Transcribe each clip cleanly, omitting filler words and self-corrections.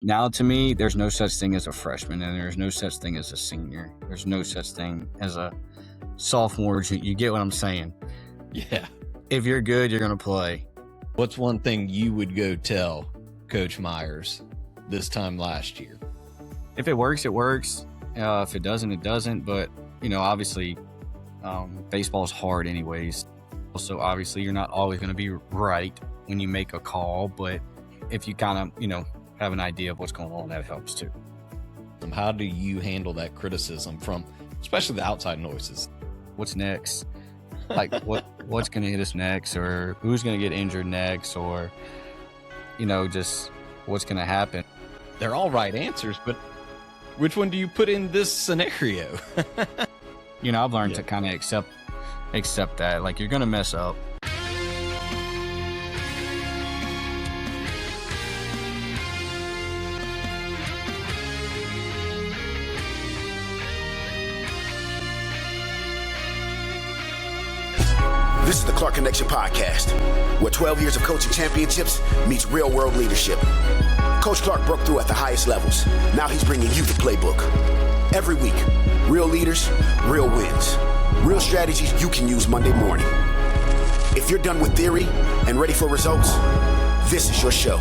Now, to me, there's no such thing as a freshman, and there's no such thing as a senior. There's no such thing as a sophomore. You get what I'm saying? Yeah. If you're good, you're going to play. What's one thing you would go tell Coach Myers this time last year? If it works, it works. If it doesn't, it doesn't. But, obviously, baseball is hard anyways. So, obviously, you're not always going to be right when you make a call. But if you kind of, have an idea of what's going on, that helps too. How do you handle that criticism from, especially the outside noises? What's next? Like what's going to hit us next, or who's going to get injured next, or, just what's going to happen? They're all right answers, but which one do you put in this scenario? I've learned to kind of accept that. Like, you're going to mess up. This is the Clark Connection Podcast, where 12 years of coaching championships meets real-world leadership. Coach Clark broke through at the highest levels. Now he's bringing you the playbook. Every week, real leaders, real wins. Real strategies you can use Monday morning. If you're done with theory and ready for results, this is your show.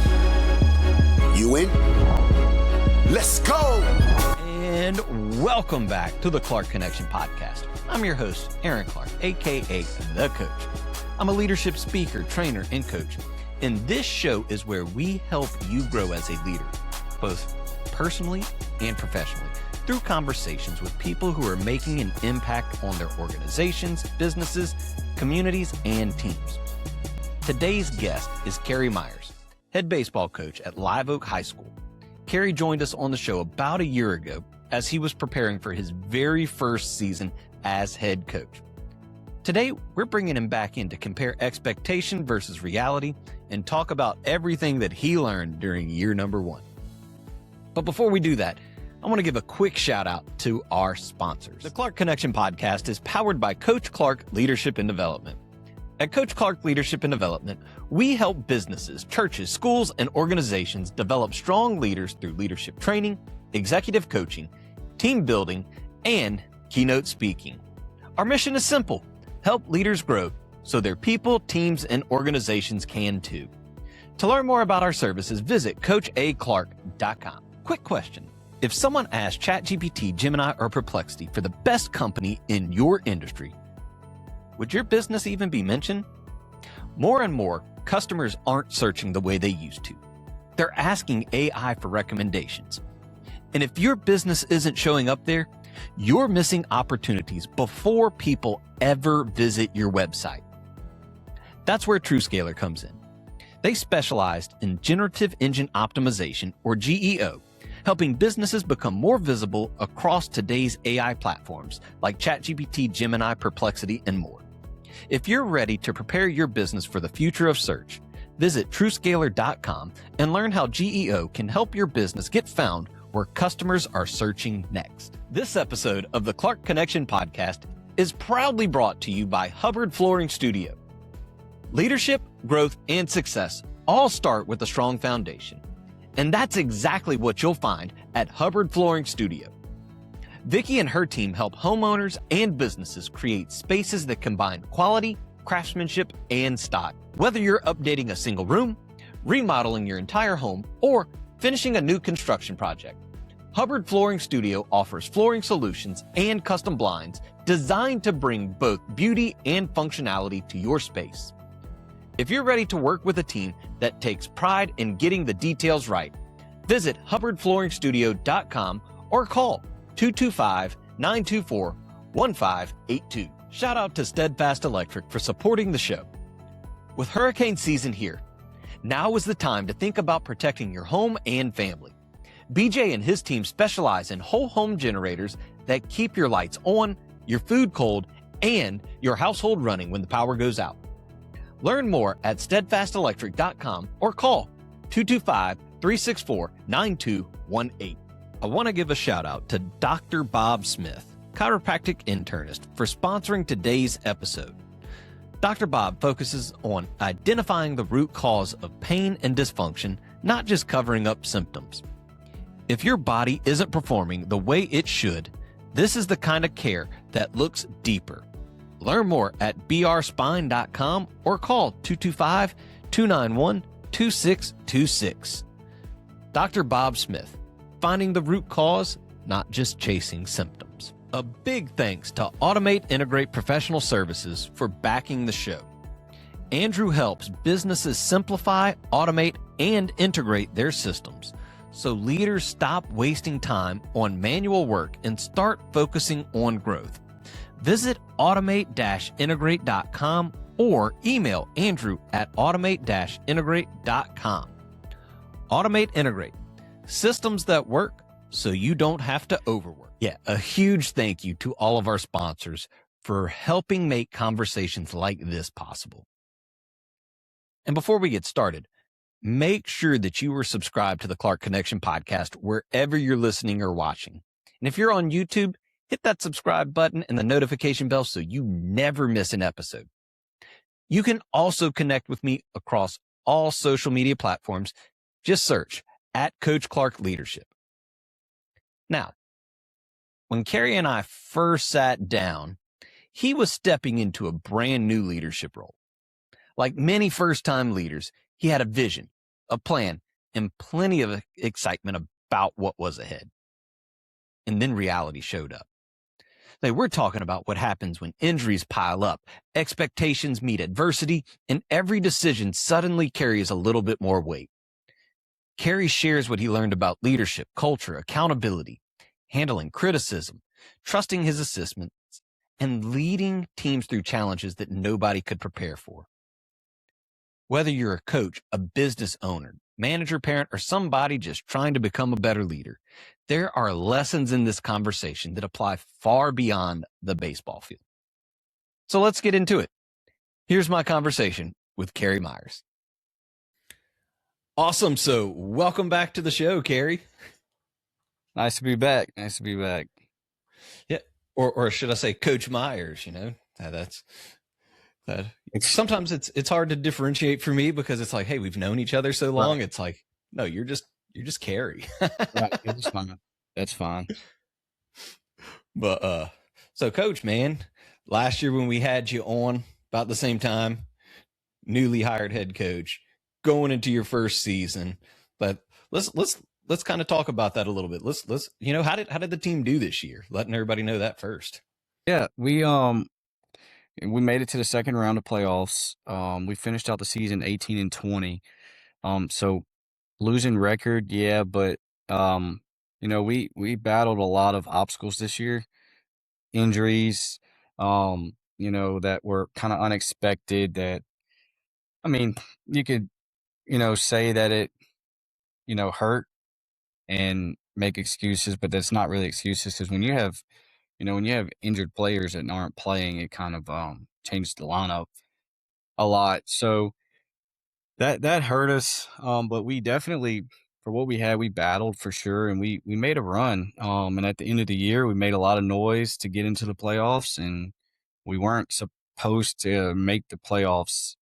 You in? Let's go! And welcome back to the Clark Connection Podcast. I'm your host, Aaron Clark, aka The Coach. I'm a leadership speaker, trainer, and coach. And this show is where we help you grow as a leader, both personally and professionally, through conversations with people who are making an impact on their organizations, businesses, communities, and teams. Today's guest is Cary Myers, head baseball coach at Live Oak High School. Cary joined us on the show about a year ago as he was preparing for his very first season as head coach. Today, we're bringing him back in to compare expectation versus reality and talk about everything that he learned during year number 1. But before we do that, I want to give a quick shout out to our sponsors. The Clark Connection Podcast is powered by Coach Clark Leadership and Development. At Coach Clark Leadership and Development, we help businesses, churches, schools, and organizations develop strong leaders through leadership training, executive coaching, team building, and keynote speaking. Our mission is simple: help leaders grow so their people, teams, and organizations can too. To learn more about our services, visit CoachAClark.com. Quick question. If someone asked ChatGPT, Gemini, or Perplexity for the best company in your industry, would your business even be mentioned? More and more, customers aren't searching the way they used to. They're asking AI for recommendations. And if your business isn't showing up there, you're missing opportunities before people ever visit your website. That's where TrueScaler comes in. They specialized in generative engine optimization, or GEO, helping businesses become more visible across today's AI platforms like ChatGPT, Gemini, Perplexity, and more. If you're ready to prepare your business for the future of search, visit TrueScaler.com and learn how GEO can help your business get found where customers are searching next. This episode of the Clark Connection Podcast is proudly brought to you by Hubbard Flooring Studio. Leadership, growth, and success all start with a strong foundation. And that's exactly what you'll find at Hubbard Flooring Studio. Vicki and her team help homeowners and businesses create spaces that combine quality, craftsmanship, and style. Whether you're updating a single room, remodeling your entire home, or finishing a new construction project, Hubbard Flooring Studio offers flooring solutions and custom blinds designed to bring both beauty and functionality to your space. If you're ready to work with a team that takes pride in getting the details right, visit hubbardflooringstudio.com or call 225-924-1582. Shout out to Steadfast Electric for supporting the show. With hurricane season here, now is the time to think about protecting your home and family. BJ and his team specialize in whole home generators that keep your lights on, your food cold, and your household running when the power goes out. Learn more at steadfastelectric.com or call 225-364-9218. I want to give a shout out to Dr. Bob Smith, chiropractic internist, for sponsoring today's episode. Dr. Bob focuses on identifying the root cause of pain and dysfunction, not just covering up symptoms. If your body isn't performing the way it should, this is the kind of care that looks deeper. Learn more at brspine.com or call 225-291-2626. Dr. Bob Smith, finding the root cause, not just chasing symptoms. A big thanks to Automate Integrate Professional Services for backing the show. Andrew helps businesses simplify, automate, and integrate their systems so leaders stop wasting time on manual work and start focusing on growth. Visit automate-integrate.com or email Andrew at automate-integrate.com. Automate Integrate, systems that work so you don't have to overwork. Yeah, a huge thank you to all of our sponsors for helping make conversations like this possible. And before we get started, make sure that you are subscribed to the Clark Connection podcast wherever you're listening or watching. And if you're on YouTube, hit that subscribe button and the notification bell so you never miss an episode. You can also connect with me across all social media platforms. Just search at Coach Clark Leadership. Now, when Cary and I first sat down, he was stepping into a brand new leadership role. Like many first-time leaders, he had a vision, a plan, and plenty of excitement about what was ahead. And then reality showed up. Like, we're talking about what happens when injuries pile up, expectations meet adversity, and every decision suddenly carries a little bit more weight. Cary shares what he learned about leadership, culture, accountability, handling criticism, trusting his assistants, and leading teams through challenges that nobody could prepare for. Whether you're a coach, a business owner, manager, parent, or somebody just trying to become a better leader, there are lessons in this conversation that apply far beyond the baseball field. So let's get into it. Here's my conversation with Cary Myers. Awesome. So welcome back to the show, Cary. Nice to be back. Nice to be back. Yeah. Or should I say Coach Myers, you know, that's that. Sometimes it's hard to differentiate for me because it's like, hey, we've known each other so long. Right. It's like, no, you're just Cary. Right. It's fine. That's fine. But so Coach, man, last year when we had you on about the same time, newly hired head coach, going into your first season. But let's kind of talk about that a little bit. Let's you know, how did the team do this year? Letting everybody know that first. Yeah, we made it to the second round of playoffs. We finished out the season 18-20. So losing record, yeah, but you know, we battled a lot of obstacles this year, injuries, you know, that were kind of unexpected. That, I mean, you could, you know, say that it, you know, hurt and make excuses, but that's not really excuses, because when you have injured players that aren't playing, it kind of changes the lineup a lot. So that hurt us. But we definitely, for what we had, we battled for sure, and we made a run. And at the end of the year, we made a lot of noise to get into the playoffs, and we weren't supposed to make the playoffs.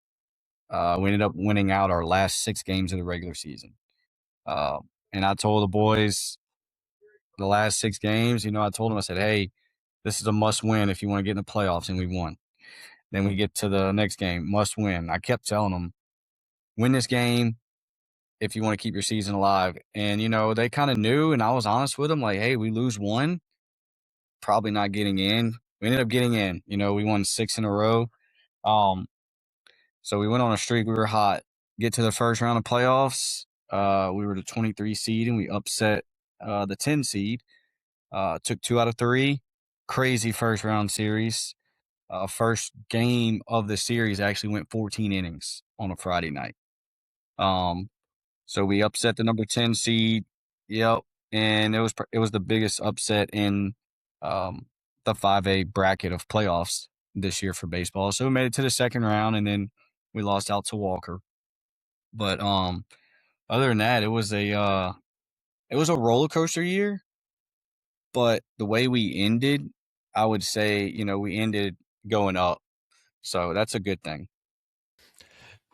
We ended up winning out our last 6 games of the regular season. And I told the boys the last 6 games, you know, I told them, I said, hey, this is a must win if you want to get in the playoffs, and we won. Then we get to the next game, must win. I kept telling them, win this game if you want to keep your season alive. And, you know, they kind of knew, and I was honest with them, like, hey, we lose 1, probably not getting in. We ended up getting in. You know, we won 6 in a row. So we went on a streak. We were hot. Get to the first round of playoffs. We were the 23 seed, and we upset the 10 seed. Took 2 out of 3. Crazy first round series. First game of the series actually went 14 innings on a Friday night. So we upset the number 10 seed. Yep. And it was the biggest upset in the 5A bracket of playoffs this year for baseball. So we made it to the second round, and then we lost out to Walker. But other than that, it was a roller coaster year. But the way we ended, I would say, you know, we ended going up. So that's a good thing.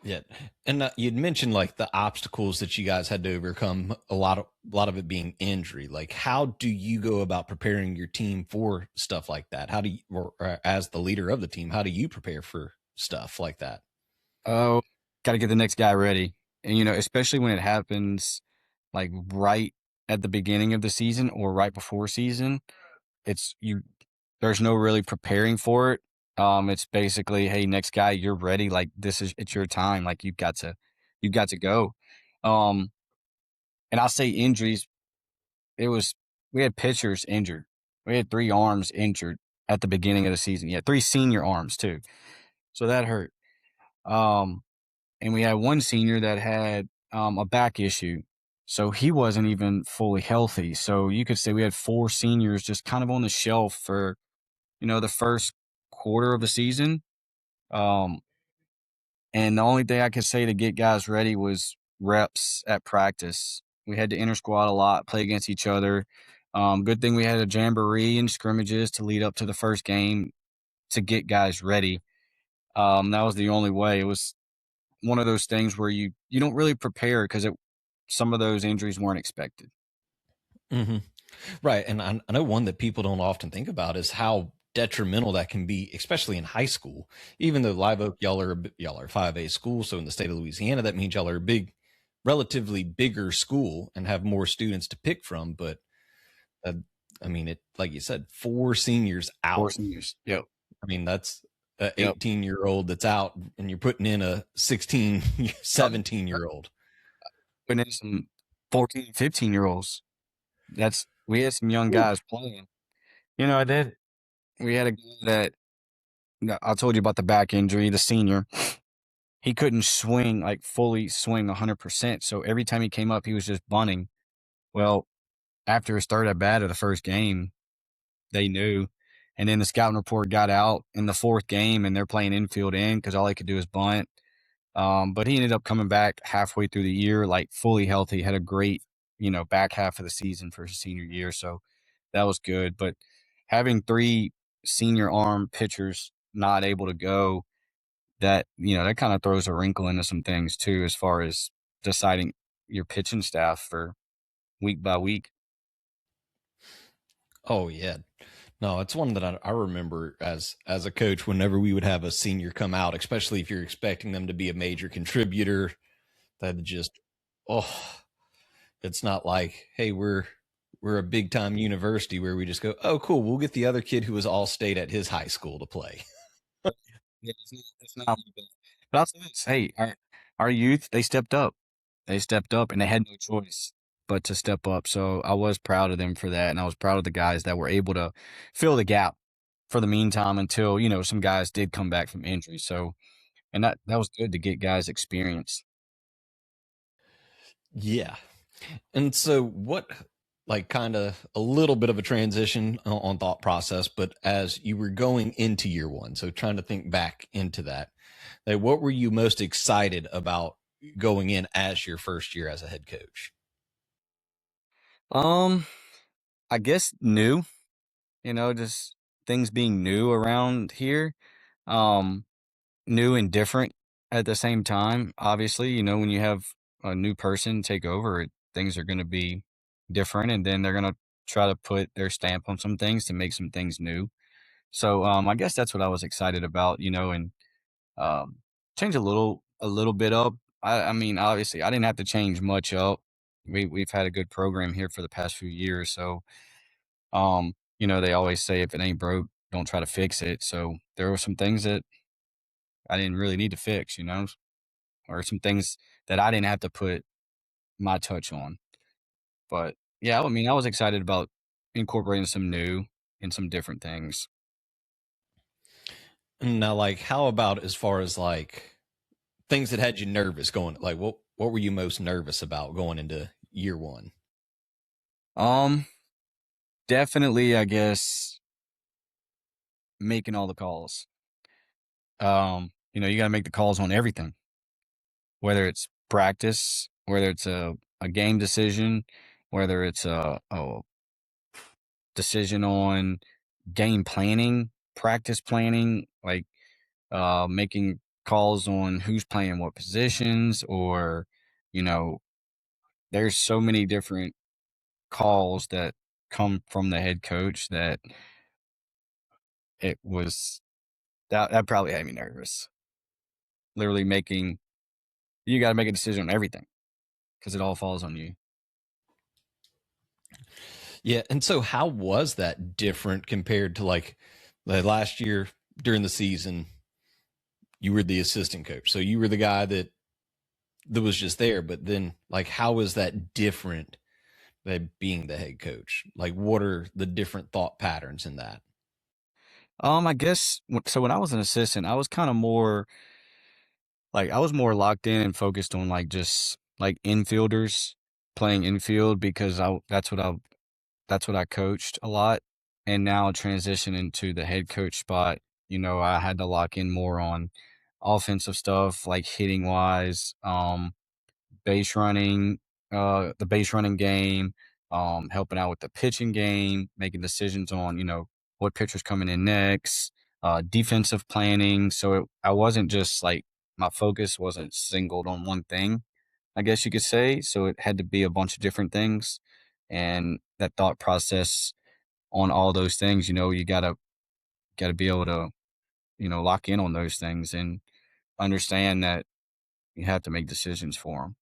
Yeah. And you'd mentioned like the obstacles that you guys had to overcome, a lot of it being injury. Like, how do you go about preparing your team for stuff like that? How do you, or as the leader of the team, how do you prepare for stuff like that? Oh, got to get the next guy ready. And, especially when it happens like right at the beginning of the season or right before season, there's no really preparing for it. It's basically, hey, next guy, you're ready. Like it's your time. Like you've got to go. Um, and I'll say injuries. We had pitchers injured. We had 3 arms injured at the beginning of the season. Yeah, 3 senior arms too. So that hurt. Um, and we had 1 senior that had a back issue. So he wasn't even fully healthy. So you could say we had 4 seniors just kind of on the shelf for, the first quarter of the season. Um, and the only thing I could say to get guys ready was reps at practice. We had to inter squad a lot, play against each other. Good thing we had a jamboree and scrimmages to lead up to the first game to get guys ready. That was the only way. It was one of those things where you don't really prepare because some of those injuries weren't expected. Mm-hmm. Right. And I know one that people don't often think about is how detrimental that can be, especially in high school. Even though Live Oak, y'all are 5A school. So in the state of Louisiana, that means y'all are a relatively bigger school and have more students to pick from. But I mean, it, like you said, 4 seniors out. 4 seniors. Yep. I mean, that's an 18-year-old that's out, and you're putting in a 16, 17-year-old. Putting in some 14, 15-year-olds. We had some young guys playing. We had a guy that I told you about the back injury, the senior. He couldn't fully swing 100%. So every time he came up, he was just bunting. Well, after his third at bat of the first game, they knew. And then the scouting report got out in the 4th game, and they're playing infield in because all he could do is bunt. But he ended up coming back halfway through the year, like fully healthy, had a great, back half of the season for his senior year. So that was good. But having 3 senior arm pitchers not able to go, that kind of throws a wrinkle into some things too, as far as deciding your pitching staff for week by week. Oh yeah. No, it's one that I remember as a coach, whenever we would have a senior come out, especially if you're expecting them to be a major contributor, that just, it's not like, hey, we're a big time university where we just go, oh, cool, we'll get the other kid who was all state at his high school to play. Yeah, it's not like that. But I'll say this, hey, our youth, they stepped up. They stepped up, and they had no choice but to step up. So I was proud of them for that, and I was proud of the guys that were able to fill the gap for the meantime until, some guys did come back from injury. So, and that was good to get guys experience. Yeah. And so what, like, kind of a little bit of a transition on thought process, but as you were going into year 1, so trying to think back into that, like, what were you most excited about going in as your first year as a head coach? I guess new, just things being new around here. New and different at the same time. Obviously, when you have a new person take over, things are going to be different, and then they're going to try to put their stamp on some things to make some things new. So, I guess that's what I was excited about, and change a little bit up. I mean, obviously, I didn't have to change much up. We've had a good program here for the past few years, so they always say if it ain't broke, don't try to fix it. So there were some things that I didn't really need to fix, or some things that I didn't have to put my touch on. But yeah, I mean, I was excited about incorporating some new and some different things. Now, like, how about as far as like things that had you nervous going, like what were you most nervous about going into year 1? Definitely, I guess, making all the calls. You got to make the calls on everything, whether it's practice, whether it's a game decision, whether it's a decision on game planning, practice planning, like making calls on who's playing what positions, or, you know, there's so many different calls that come from the head coach that it was that probably had me nervous. Literally you got to make a decision on everything because it all falls on you. Yeah. And so how was that different compared to like last year during the season? You were the assistant coach. So you were the guy that was just there. But then like, how is that different than being the head coach? Like, what are the different thought patterns in that? I guess so. When I was an assistant, I was kind of more like I was more locked in and focused on like just like infielders playing infield because that's what I coached a lot. And now transition into the head coach spot, I had to lock in more on offensive stuff like hitting wise, base running, the base running game, helping out with the pitching game, making decisions on, what pitcher's coming in next, defensive planning. So I wasn't just like, my focus wasn't singled on one thing, I guess you could say. So it had to be a bunch of different things. And that thought process on all those things, you gotta be able to, lock in on those things and understand that you have to make decisions for them.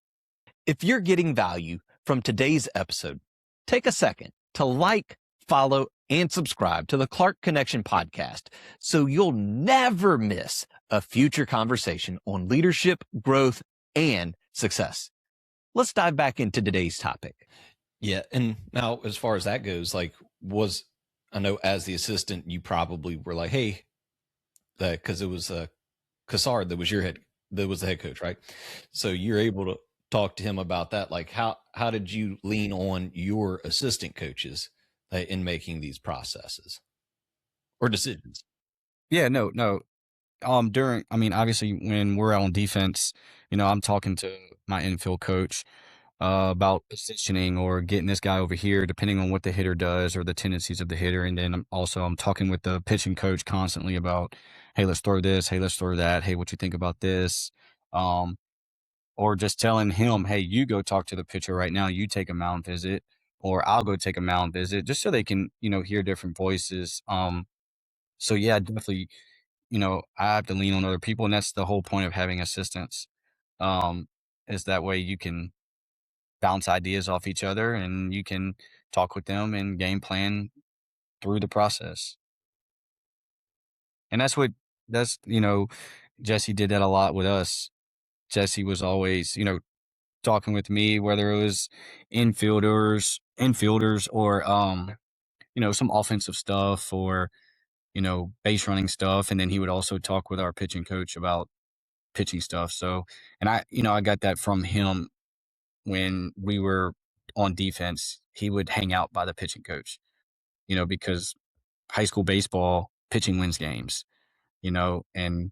If you're getting value from today's episode, take a second to like, follow, and subscribe to the Clark Connection podcast so you'll never miss a future conversation on leadership, growth, and success. Let's dive back into today's topic. Yeah. And now, as far as that goes, like, I know as the assistant, you probably were like, hey, because it was Cassard that was the head coach, right? So you're able to talk to him about that. Like, how did you lean on your assistant coaches in making these processes or decisions? Yeah, no. Obviously when we're on defense, I'm talking to my infield coach about positioning or getting this guy over here, depending on what the hitter does or the tendencies of the hitter. And then I'm talking with the pitching coach constantly about, hey, let's throw this. Hey, let's throw that. Hey, what you think about this? Or just telling him, hey, you go talk to the pitcher right now. You take a mound visit, or I'll go take a mound visit, just so they can, hear different voices. So yeah, definitely, I have to lean on other people, and that's the whole point of having assistants. Is that way you can bounce ideas off each other and you can talk with them and game plan through the process. And Jesse did that a lot with us. Jesse was always, talking with me, whether it was infielders or, some offensive stuff or, base running stuff. And then he would also talk with our pitching coach about pitching stuff. So, and I got that from him when we were on defense. He would hang out by the pitching coach, because high school baseball pitching wins games, and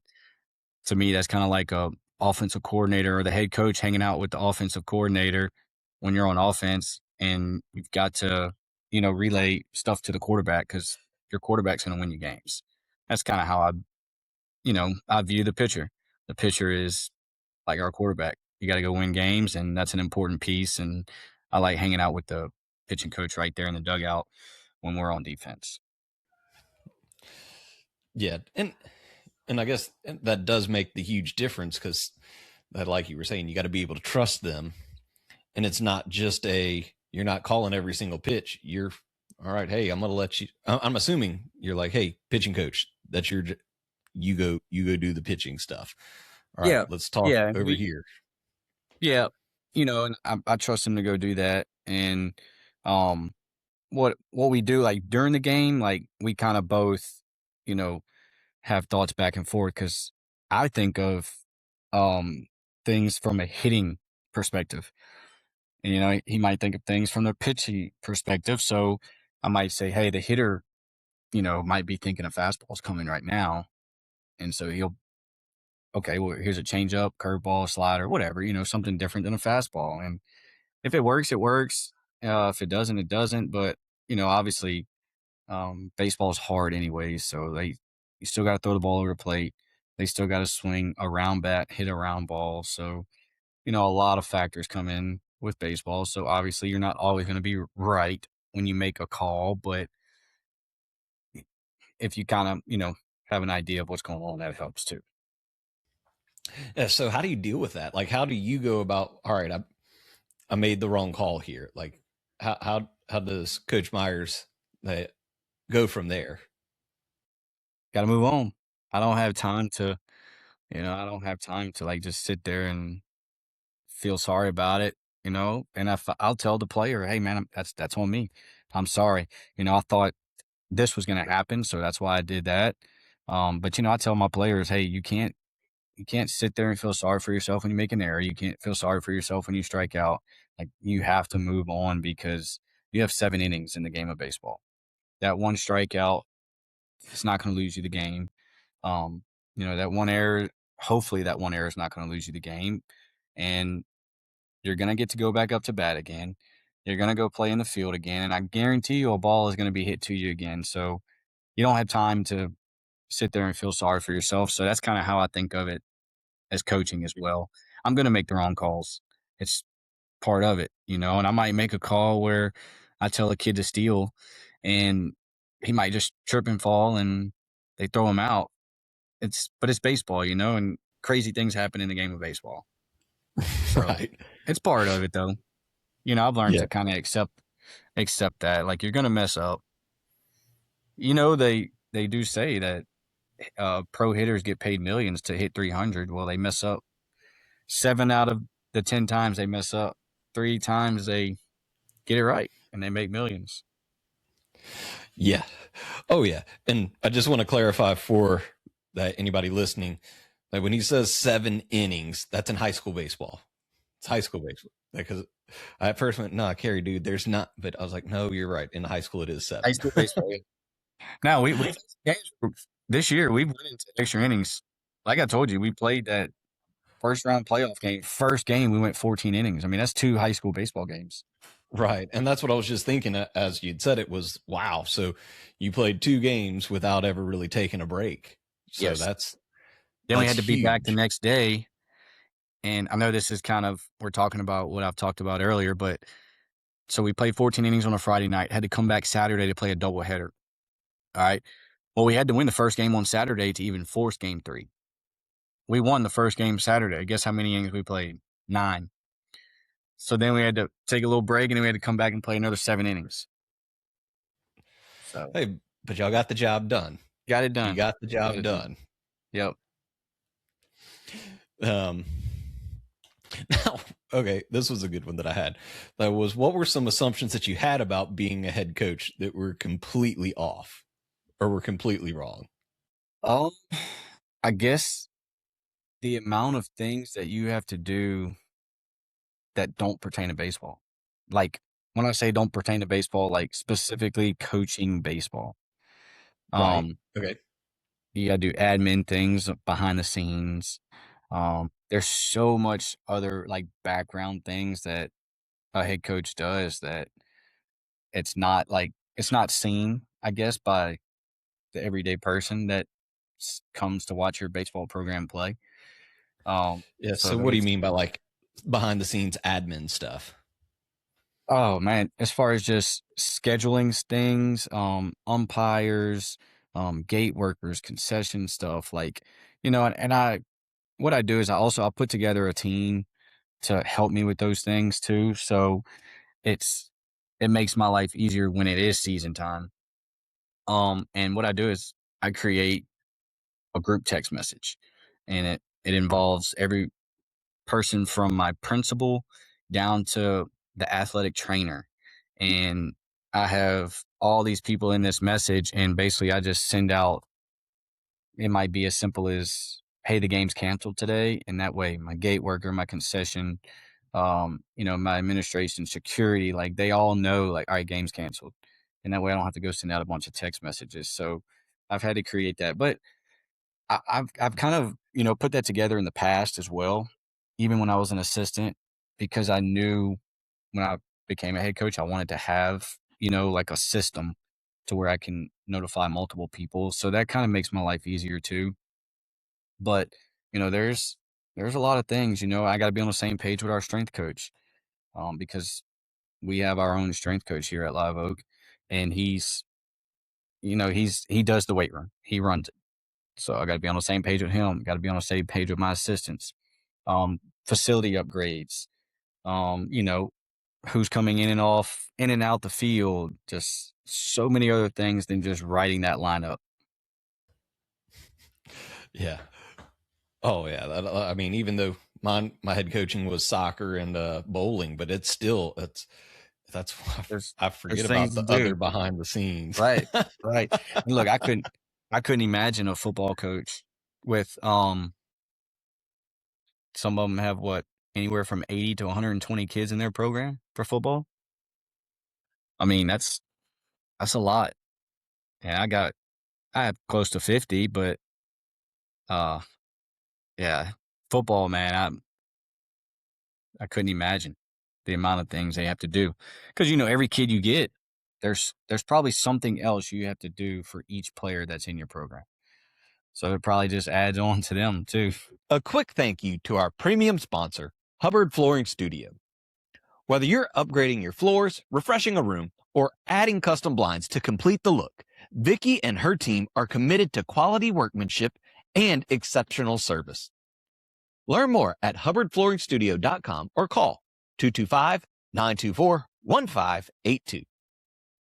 to me, that's kind of like a offensive coordinator or the head coach hanging out with the offensive coordinator when you're on offense, and you've got to, relay stuff to the quarterback because your quarterback's going to win you games. That's kind of how I view the pitcher. The pitcher is like our quarterback. You got to go win games, and that's an important piece. And I like hanging out with the pitching coach right there in the dugout when we're on defense. Yeah. And I guess that does make the huge difference because that, like you were saying, you got to be able to trust them. And it's not just you're not calling every single pitch. You're all right. Hey, I'm going to let you, I'm assuming you're like, hey, pitching coach, that's you go do the pitching stuff. All right, let's talk over here. Yeah. And I trust him to go do that. And, what we do, like during the game, like we kind of both, have thoughts back and forth because I think of things from a hitting perspective. And, he might think of things from the pitching perspective. So I might say, hey, the hitter, might be thinking of fastballs coming right now. And so okay, well, here's a changeup, curveball, slider, whatever, something different than a fastball. And if it works, it works. If it doesn't, it doesn't. But, obviously, baseball is hard anyways. So you still got to throw the ball over the plate. They still got to swing a round bat, hit a round ball. So, a lot of factors come in with baseball. So obviously you're not always going to be right when you make a call, but if you kind of, have an idea of what's going on, that helps too. Yeah, so how do you deal with that? Like, how do you go about, all right, I made the wrong call here. Like, how does Coach Myers go from there? Got to move on. I don't have time to, I don't have time to like just sit there and feel sorry about it, and I'll tell the player, hey man, that's on me. I'm sorry. I thought this was going to happen, so that's why I did that. But I tell my players, hey, you can't sit there and feel sorry for yourself when you make an error. You can't feel sorry for yourself when you strike out. Like, you have to move on because you have 7 innings in the game of baseball. That one strikeout, it's not going to lose you the game. That one error, hopefully that one error is not going to lose you the game. And you're going to get to go back up to bat again. You're going to go play in the field again. And I guarantee you a ball is going to be hit to you again. So you don't have time to sit there and feel sorry for yourself. So that's kind of how I think of it as coaching as well. I'm going to make the wrong calls. It's part of it, and I might make a call where I tell a kid to steal and he might just trip and fall and they throw him out. But it's baseball, and crazy things happen in the game of baseball. So Right. It's part of it though. I've learned to kind of accept that. Like, you're going to mess up. They do say that pro hitters get paid millions to hit 300. Well, they mess up 7 out of the 10 times they mess up. 3 times they get it right and they make millions. Yeah. Oh yeah. And I just want to clarify for that anybody listening, that when he says 7 innings, that's in high school baseball. It's high school baseball. Because I at first went, nah, Cary, dude, there's not. But I was like, no, you're right. In high school, it is 7. High school baseball. Now, this year, we went into extra innings. Like I told you, we played that first round playoff game. First game, we went 14 innings. I mean, that's 2 high school baseball games. Right. And that's what I was just thinking as you'd said it was, wow. So you played 2 games without ever really taking a break. So yes. Then we had to be back the next day. And I know this is kind of, we're talking about what I've talked about earlier, but so we played 14 innings on a Friday night, had to come back Saturday to play a doubleheader. All right. Well, we had to win the first game on Saturday to even force game 3. We won the first game Saturday. Guess how many innings we played? 9. So then we had to take a little break and then we had to come back and play another 7 innings. So, hey, but y'all got the job done. Got it done. You got the job done. Yep. Now, okay, this was a good one that I had. That was, what were some assumptions that you had about being a head coach that were completely off or were completely wrong? I guess the amount of things that you have to do that don't pertain to baseball. Like, when I say don't pertain to baseball, like specifically coaching baseball. Right. Okay. You got to do admin things behind the scenes. There's so much other like background things that a head coach does that it's not seen, I guess, by the everyday person that comes to watch your baseball program play. Yeah. So what do you mean by like behind the scenes admin stuff? Oh man, as far as just scheduling things, umpires, gate workers, concession stuff, like, and what I do is I'll put together a team to help me with those things too. So it makes my life easier when it is season time. And what I do is I create a group text message, and it involves every person from my principal down to the athletic trainer. And I have all these people in this message, and basically I just send out, it might be as simple as, hey, the game's canceled today. And that way my gate worker, my concession, my administration, security, like they all know, like, all right, game's canceled. And that way I don't have to go send out a bunch of text messages. So I've had to create that. But I've kind of, put that together in the past as well, even when I was an assistant, because I knew when I became a head coach, I wanted to have, like a system to where I can notify multiple people. So that kind of makes my life easier too. But, there's a lot of things, I got to be on the same page with our strength coach, because we have our own strength coach here at Live Oak, and he does the weight room. He runs it. So I got to be on the same page with him. Got to be on the same page with my assistants. Facility upgrades. Who's coming in and out the field. Just so many other things than just writing that lineup. Yeah. Oh yeah. I mean, even though my head coaching was soccer and bowling, but it's still I forget about the other behind the scenes. Right. Right. And look, I couldn't imagine a football coach with some of them have anywhere from 80 to 120 kids in their program for football. I mean, that's a lot. And I have close to 50, but yeah, football, man, I couldn't imagine the amount of things they have to do. Because every kid you get, there's probably something else you have to do for each player that's in your program. So it probably just adds on to them too. A quick thank you to our premium sponsor, Hubbard Flooring Studio. Whether you're upgrading your floors, refreshing a room, or adding custom blinds to complete the look, Vicky and her team are committed to quality workmanship and exceptional service. Learn more at hubbardflooringstudio.com or call 225-924-1582.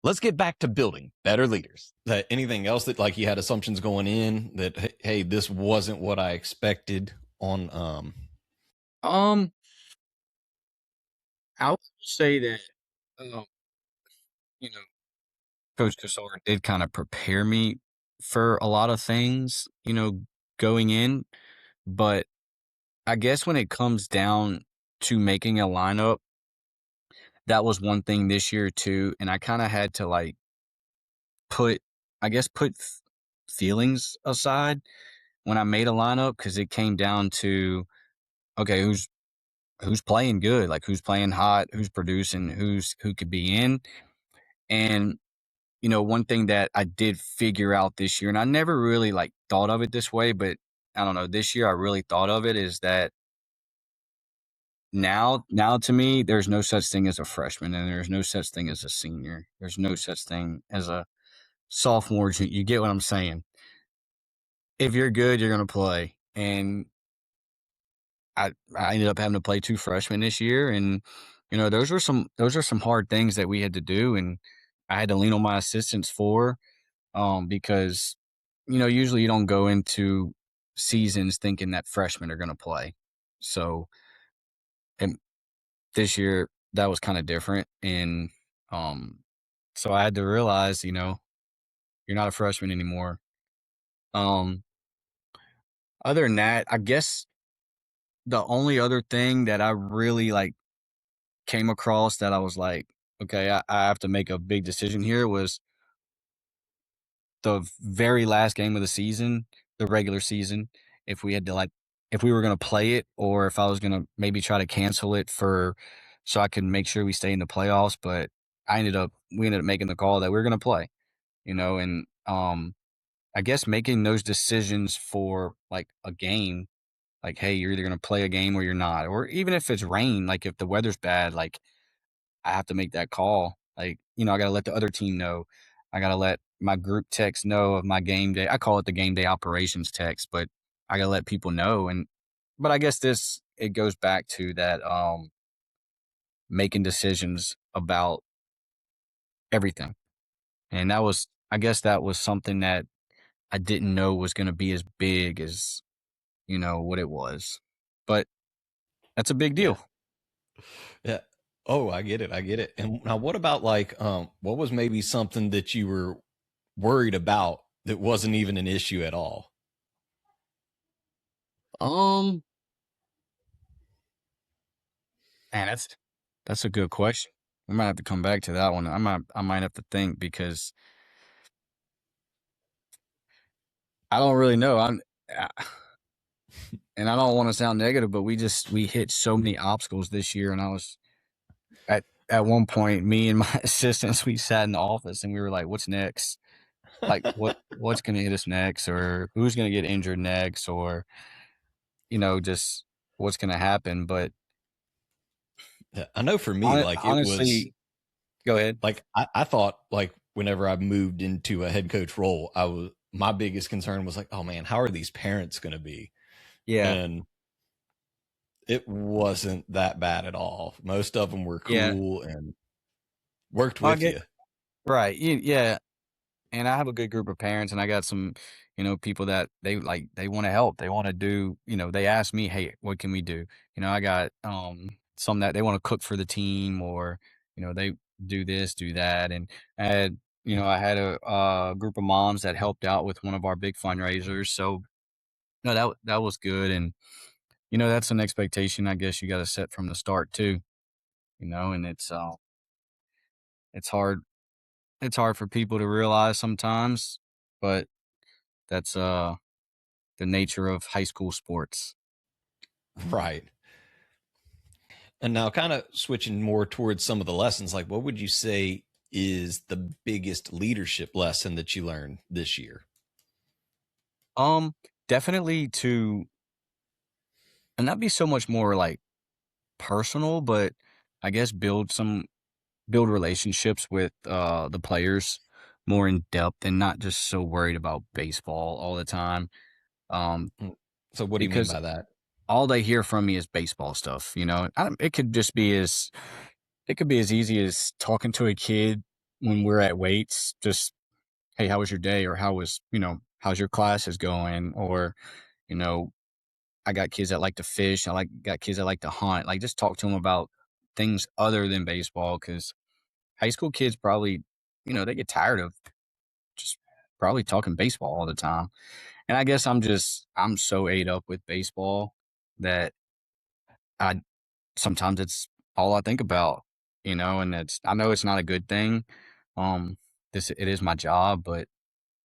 Let's get back to building better leaders. Anything else that you had assumptions going in that, hey, this wasn't what I expected on, I would say that, Coach Cassar did kind of prepare me for a lot of things, going in. But I guess when it comes down to making a lineup, that was one thing this year too. And I kind of had to put feelings aside when I made a lineup, because it came down to, okay, who's playing good, who's playing hot, who's producing, who could be in. And one thing that I did figure out this year, and I never really thought of it this way, but I don't know, this year I really thought of it, is that now to me, there's no such thing as a freshman, and there's no such thing as a senior. There's no such thing as a sophomore. You get what I'm saying? If you're good, you're going to play. And I ended up having to play 2 freshmen this year, and those are some hard things that we had to do, and I had to lean on my assistants for, because usually you don't go into seasons thinking that freshmen are going to play. So, and this year that was kind of different, and so I had to realize, you're not a freshman anymore. Other than that, I guess the only other thing that I really came across that I was like, okay, I have to make a big decision here, was the very last game of the season, the regular season, if we had to if we were going to play it, or if I was going to maybe try to cancel it so I could make sure we stay in the playoffs. But we ended up making the call that we were going to play, and I guess making those decisions for a game, hey, you're either going to play a game or you're not, or even if it's rain, if the weather's bad, I have to make that call. I got to let the other team know. I got to let my group text know of my game day. I call it the game day operations text, but I got to let people know. But I guess it goes back to that, making decisions about everything. And I guess that was something that I didn't know was going to be as big as, what it was. But that's a big deal. Yeah. Oh, I get it. And now what about what was maybe something that you were worried about that wasn't even an issue at all? Man, that's a good question. We might have to come back to that one. I might have to think, because I don't really know. And I don't want to sound negative, but we hit so many obstacles this year, and I was at one point, me and my assistants, we sat in the office and we were like, what's next? like what's going to hit us next, or who's going to get injured next, or just what's going to happen. But Yeah, I know for me, like it was honestly, go ahead. like I thought like whenever I moved into a head coach role, my biggest concern was like, oh man, how are these parents going to be? Yeah, And it wasn't that bad at all. Most of them were yeah. cool and worked I with get you. right. Yeah, and I have a good group of parents, and I got some, people that they want to help. They want to do, they ask me, "Hey, what can we do?" I got some that they want to cook for the team, or they do this, do that, and I had a group of moms that helped out with one of our big fundraisers. So no, that was good, and that's an expectation I guess you got to set from the start too. And it's hard. It's hard for people to realize sometimes, but that's the nature of high school sports. Right. And now kind of switching more towards some of the lessons, like what would you say is the biggest leadership lesson that you learned this year? Um, Definitely to and not be so much more like personal, but I guess build relationships with the players more in depth and not just so worried about baseball all the time. Um, Mm. So what do you mean because by that? all they hear from me is baseball stuff. It could just be it could be as easy as talking to a kid when we're at weights, just, hey, how was your day? Or how's your classes going? Or, you know, I got kids that like to fish. Got kids that like to hunt. Like, just talk to them about things other than baseball, because high school kids probably, they get tired of just probably talking baseball all the time. And I guess I'm so ate up with baseball that I sometimes it's all I think about, and I know it's not a good thing. Um, it is my job, but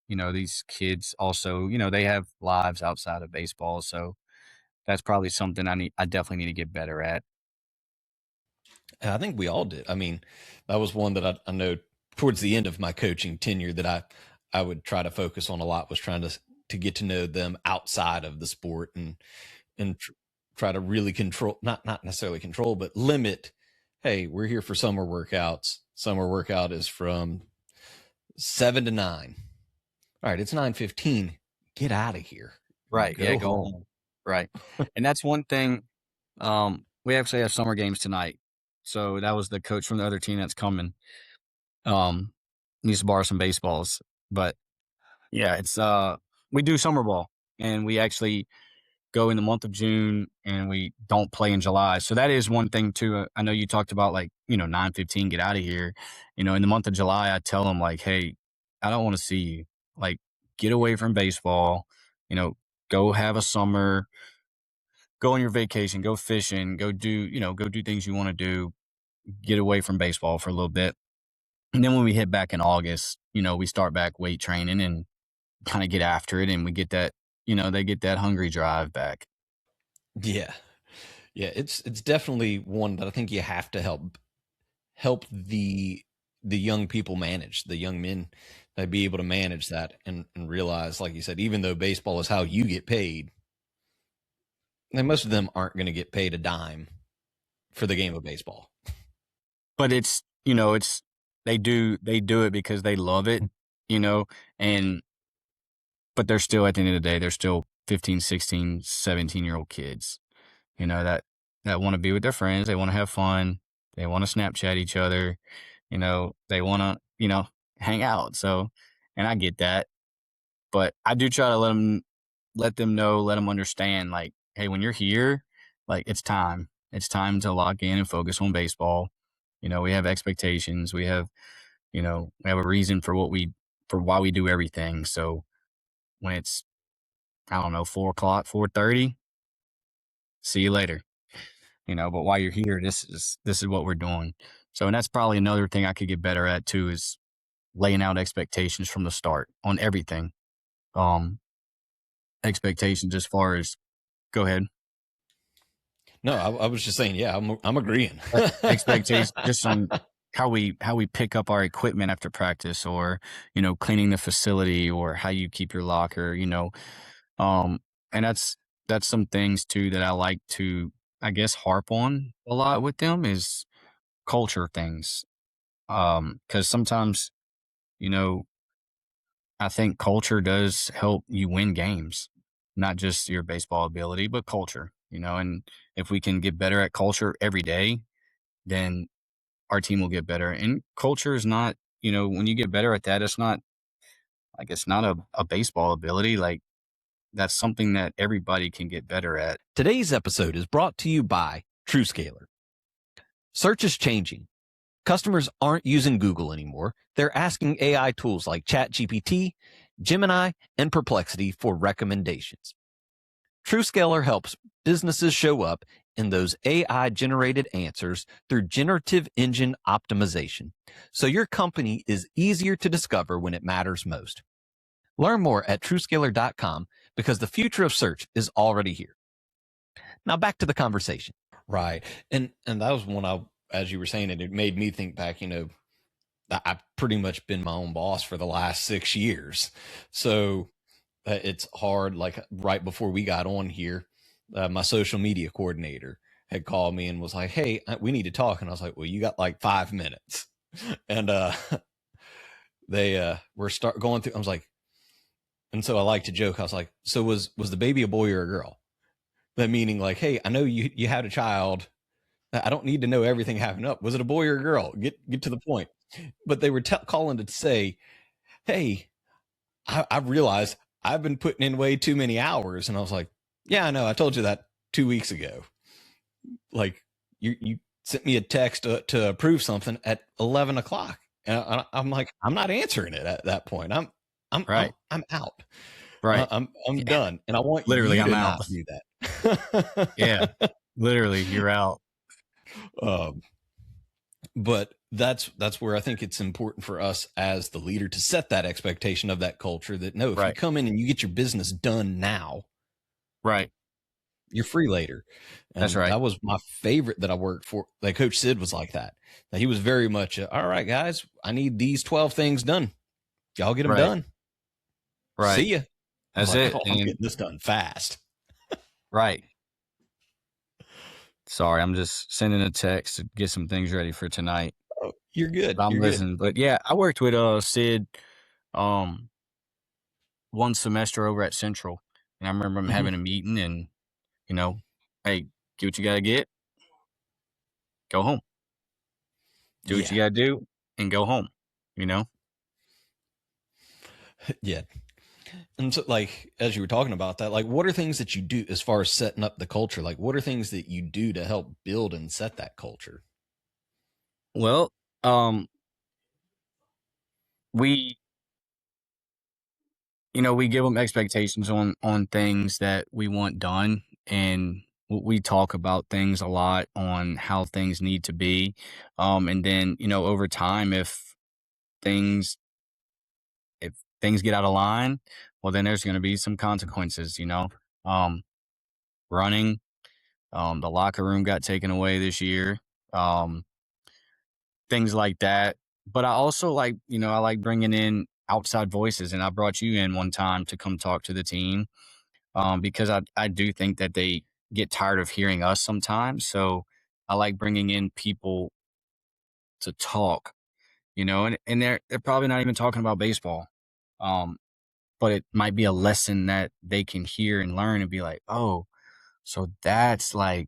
these kids also, they have lives outside of baseball. So that's probably something I definitely need to get better at. And I think we all did. I mean, that was one that I know towards the end of my coaching tenure that I would try to focus on a lot, was trying to get to know them outside of the sport and try to really control, not necessarily control, but limit. Hey, we're here for summer workouts. Summer workout is from 7 to 9. All right, it's 9:15. Get out of here. Right. Yeah. Go Go home. home. Right. And that's one thing. We actually have summer games tonight. So that was the coach from the other team that's coming. Needs to borrow some baseballs, but yeah, we do summer ball, and we actually go in the month of June, and we don't play in July. So that is one thing too. I know you talked about, like, 9:15, get out of here. In the month of July, I tell them, like, hey, I don't want to see you. Like, get away from baseball. You know, go have a summer. Go on your vacation. Go fishing. Go do things you want to do. Get away from baseball for a little bit. And then when we hit back in August, we start back weight training and kind of get after it, and we get that, they get that hungry drive back. Yeah. Yeah, it's definitely one that I think you have to help the young people manage, the young men, that be able to manage that and realize, like you said, even though baseball is how you get paid, and most of them aren't going to get paid a dime for the game of baseball. But they do it because they love it, and but they're still, at the end of the day, they're still 15, 16, 17-year-old kids, that want to be with their friends. They want to have fun. They want to Snapchat each other. They want to, hang out. So, and I get that, but I do try to let them know, let them understand, like, hey, when you're here, like, it's time. It's time to lock in and focus on baseball. We have expectations. We have a reason for why we do everything. So when it's, I don't know, 4 o'clock, 4:30, see you later. But while you're here, this is what we're doing. So, and that's probably another thing I could get better at too, is laying out expectations from the start on everything. Expectations as far as, go ahead. No, I was just saying, yeah, I'm agreeing. Expectations just on how we pick up our equipment after practice, or cleaning the facility, or how you keep your locker, um and that's some things too that I like to, I guess, harp on a lot with them, is culture things. Because sometimes, you know I think culture does help you win games, not just your baseball ability, but culture, and if we can get better at culture every day, then our team will get better. And culture is not, when you get better at that, it's not like, it's not a baseball ability. Like, that's something that everybody can get better at. Today's episode is brought to you by TrueScaler. Search is changing. Customers aren't using Google anymore. They're asking AI tools like ChatGPT, Gemini, and Perplexity for recommendations. TrueScaler helps businesses show up in those AI-generated answers through generative engine optimization, so your company is easier to discover when it matters most. Learn more at TrueScaler.com, because the future of search is already here. Now back to the conversation. Right. And that was one as you were saying it made me think back, I've pretty much been my own boss for the last 6 years. So it's hard. Like right before we got on here, my social media coordinator had called me and was like, "Hey, we need to talk." And I was like, "Well, you got like 5 minutes." And they were going through. I was like, and so I like to joke. I was like, "So was the baby a boy or a girl?" That meaning like, "Hey, I know you had a child. I don't need to know everything happened up. Was it a boy or a girl? Get to the point." But they were calling to say, "Hey, I realized I've been putting in way too many hours." And I was like, "Yeah, I know. I told you that 2 weeks ago. Like you sent me a text to approve something at 11 o'clock. And I'm like, I'm not answering it at that point. I'm Right. I'm out. Right. I'm done. And I want Literally, you to I'm not out. do that." Yeah. Literally, you're out. But that's where I think it's important for us as the leader to set that expectation of that culture that, no, if you Right. come in and you get your business done now, Right. you're free later. And That's right. that was my favorite that I worked for. Like Coach Sid was like that. That he was very much, all right, guys, I need these 12 things done. Y'all get them Right. done. Right. See ya. That's I'm like, it. "Oh, I'm And- getting this done fast." right. Sorry, I'm just sending a text to get some things ready for tonight. Oh, you're good. I'm You're good. listening. But yeah, I worked with Sid one semester over at Central. And I remember him having a meeting and, hey, get what you gotta get, go home. Do what you gotta do and go home, Yeah. And so, like, as you were talking about that, like, what are things that you do as far as setting up the culture? Like, what are things that you do to help build and set that culture? Well, we we give them expectations on things that we want done, and we talk about things a lot on how things need to be. And then, over time, if things get out of line, well, then there's going to be some consequences. Running, the locker room got taken away this year, things like that. But I also like, I like bringing in outside voices, and I brought you in one time to come talk to the team, because I do think that they get tired of hearing us sometimes. So I like bringing in people to talk, and they're probably not even talking about baseball. But it might be a lesson that they can hear and learn and be like, oh, so that's like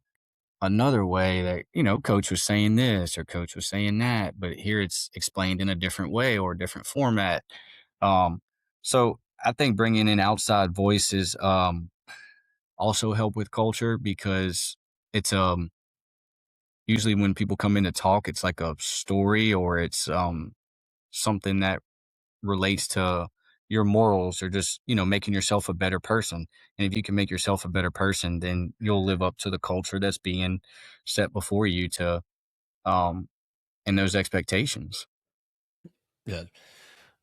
another way that, coach was saying this or coach was saying that, but here it's explained in a different way or a different format. So I think bringing in outside voices also help with culture, because it's usually when people come in to talk, it's like a story, or it's something that relates to your morals, or just, making yourself a better person. And if you can make yourself a better person, then you'll live up to the culture that's being set before you to, and those expectations. Yeah.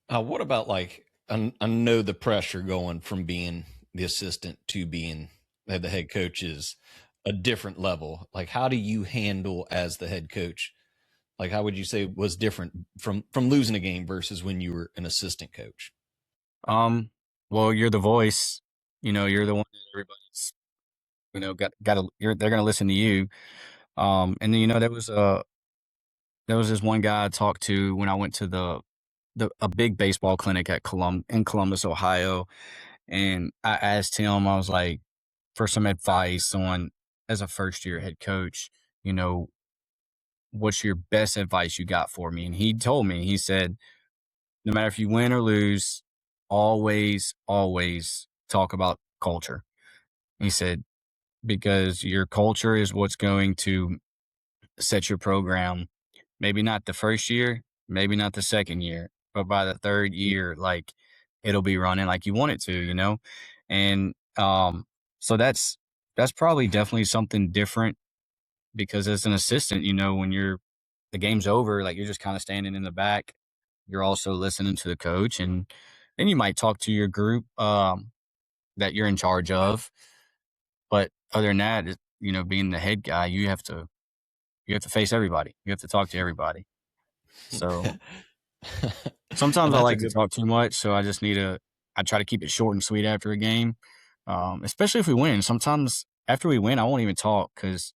What about, like, I know the pressure going from being the assistant to being the head coach is a different level. Like, how do you handle as the head coach, Like, how would you say was different from losing a game versus when you were an assistant coach? Well, you're the voice. You're the one that everybody's they're gonna listen to you. And then there was this one guy I talked to when I went to a big baseball clinic in Columbus, Ohio, and I asked him, I was like, for some advice on, as a first year head coach, you know, what's your best advice you got for me? And he told me, he said, no matter if you win or lose, always, always talk about culture. He said, because your culture is what's going to set your program. Maybe not the first year, maybe not the second year, but by the third year, like, it'll be running like you want it to. And so that's probably definitely something different, because as an assistant, when the game's over, like, you're just kind of standing in the back. You're also listening to the coach, and then you might talk to your group that you're in charge of. But other than that, being the head guy, you have to face everybody. You have to talk to everybody. So sometimes I like to talk too much, so I try to keep it short and sweet after a game, especially if we win. Sometimes after we win, I won't even talk, because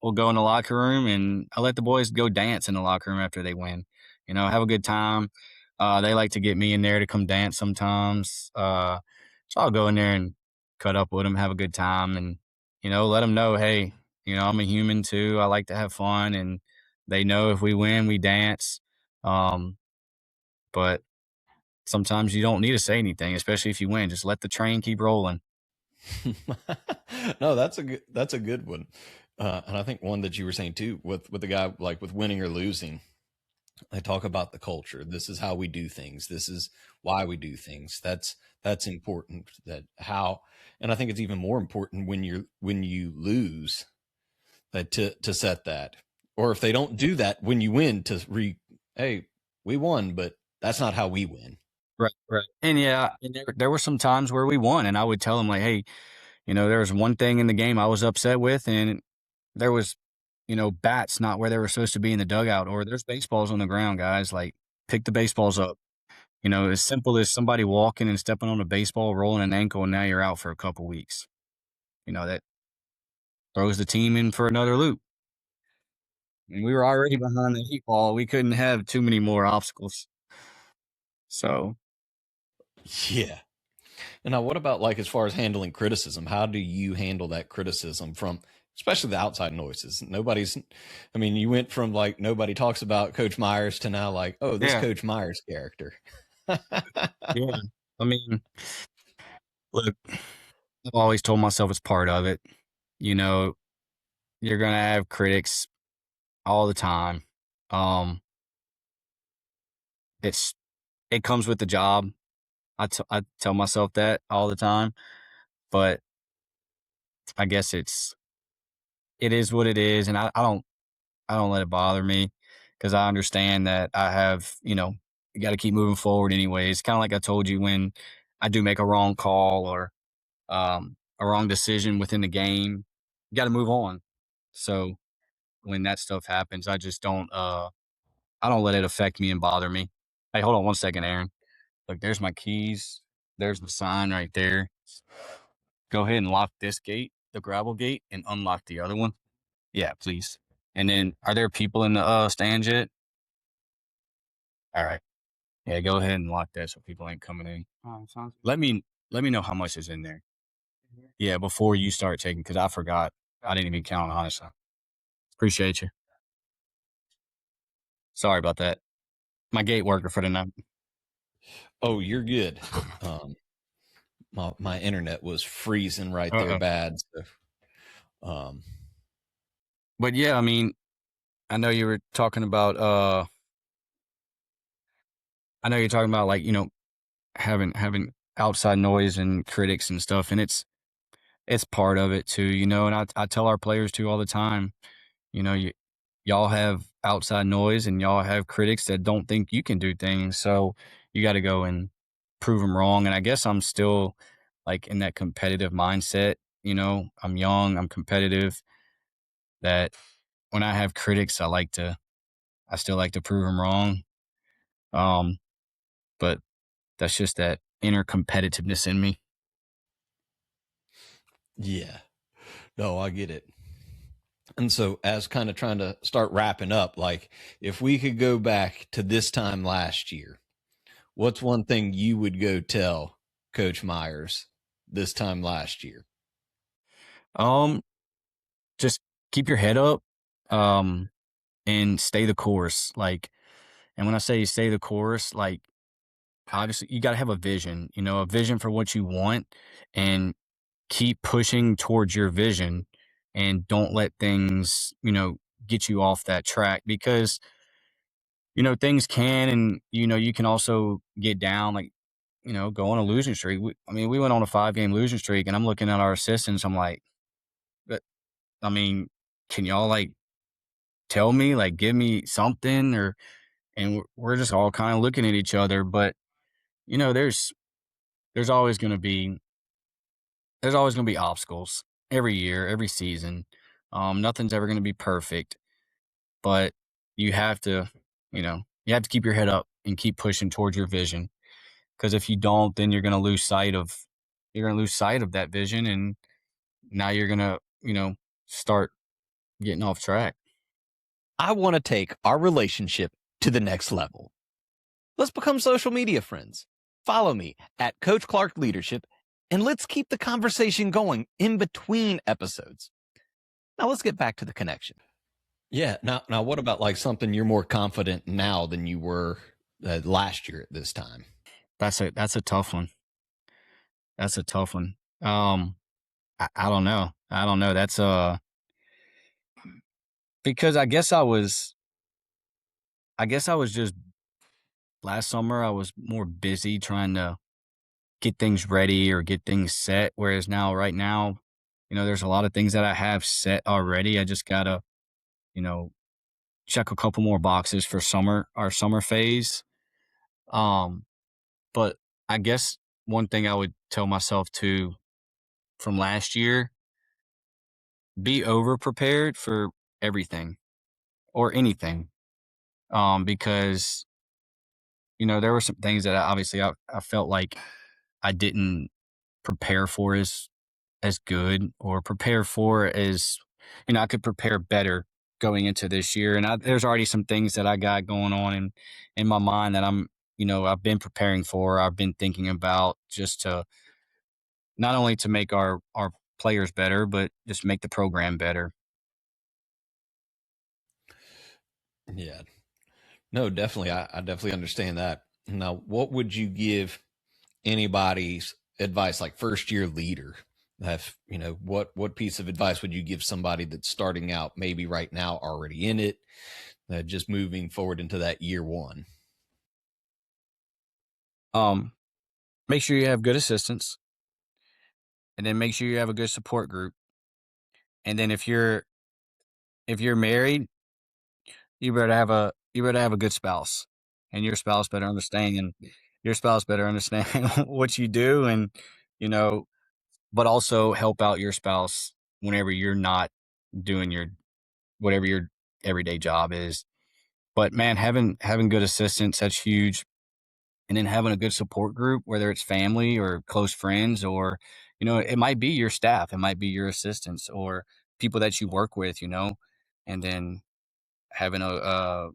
we'll go in the locker room and I let the boys go dance in the locker room after they win. Have a good time. They like to get me in there to come dance sometimes. So I'll go in there and cut up with them, have a good time, and let them know, hey, I'm a human too. I like to have fun, and they know if we win, we dance. But sometimes you don't need to say anything, especially if you win. Just let the train keep rolling. No, that's a good one. And I think one that you were saying too, with the guy, like with winning or losing, they talk about the culture. This is how we do things. This is why we do things. That's important. And I think it's even more important when you lose, that to set that, or if they don't do that when you win, hey, we won, but that's not how we win. Right. And yeah, there were some times where we won, and I would tell them, like, hey, there was one thing in the game I was upset with, and there was, bats not where they were supposed to be in the dugout, or there's baseballs on the ground, guys. Like, pick the baseballs up. As simple as somebody walking and stepping on a baseball, rolling an ankle, and now you're out for a couple weeks. That throws the team in for another loop. And we were already behind the 8 ball. We couldn't have too many more obstacles. So, yeah. And now, what about, like, as far as handling criticism? How do you handle that criticism from, especially the outside noises? You went from, like, nobody talks about Coach Myers to now, like, oh, this Coach Myers character. Yeah. Look, I've always told myself it's part of it. You're going to have critics all the time. It comes with the job. I tell myself that all the time, but I guess it is what it is. And I don't let it bother me, because I understand that I have, you got to keep moving forward anyways. Kind of like I told you, when I do make a wrong call or a wrong decision within the game, you got to move on. So when that stuff happens, I just don't let it affect me and bother me. Hey, hold on one second, Aaron. Look, there's my keys. There's the sign right there. Go ahead and lock this gate, the gravel gate, and unlock the other one. Yeah, please. And then, are there people in the stands yet? All right. Yeah, go ahead and lock that so people ain't coming in. Sounds good. Let me know how much is in there. Yeah, before you start taking, because I forgot. I didn't even count, honestly. Appreciate you. Sorry about that. My gate worker for the night. Oh, you're good. My internet was freezing right there bad. So, but yeah, I know you were talking about like, having outside noise and critics and stuff, and it's part of it too, and I tell our players too all the time, y'all have outside noise and y'all have critics that don't think you can do things. So you got to go and prove them wrong. And I guess I'm still, like, in that competitive mindset. I'm young, I'm competitive, that when I have critics, I still like to prove them wrong. But that's just that inner competitiveness in me. Yeah. No, I get it. And so, as kind of trying to start wrapping up, like if we could go back to this time last year, what's one thing you would go tell Coach Myers this time last year? Just keep your head up, and stay the course. And when I say stay the course, obviously you got to have a vision, a vision for what you want, and keep pushing towards your vision, and don't let things, get you off that track, because, things can, and, you can also get down, go on a losing streak. We went on a 5-game losing streak, and I'm looking at our assistants. I'm like, but I mean, can y'all tell me, give me something, and we're just all kind of looking at each other. But, there's always going to be, obstacles every year, every season. Nothing's ever going to be perfect, but you have to, keep your head up and keep pushing towards your vision. Because if you don't, then you're going to lose sight of that vision, and now you're going to, start getting off track. I want to take our relationship to the next level. Let's become social media friends. Follow me at Coach Clark Leadership, and let's keep the conversation going in between episodes. Now let's get back to the connection. Yeah. Now, what about something you're more confident now than you were last year at this time? That's a tough one. That's a tough one. I don't know. That's because I guess I was just, last summer I was more busy trying to get things ready or get things set. Whereas right now, there's a lot of things that I have set already. I just gotta, check a couple more boxes for our summer phase. But I guess one thing I would tell myself too from last year, be over prepared for everything or anything. Because, there were some things that I felt like I didn't prepare for as good, or prepare for as, I could prepare better going into this year. And there's already some things that I got going on in my mind that I've been preparing for, I've been thinking about, just to not only to make our players better, but just make the program better. Yeah. No, definitely. I definitely understand that. Now, what would you give anybody's advice, like first year leader? What piece of advice would you give somebody that's starting out, maybe right now already in it, just moving forward into that year one? Make sure you have good assistants, and then make sure you have a good support group. And then if you're married, you better have a good spouse, and your spouse better understand what you do, and, but also help out your spouse whenever you're not doing whatever your everyday job is. But man, having good assistants, that's huge. And then having a good support group, whether it's family or close friends, or, it might be your staff, it might be your assistants or people that you work with, and then having an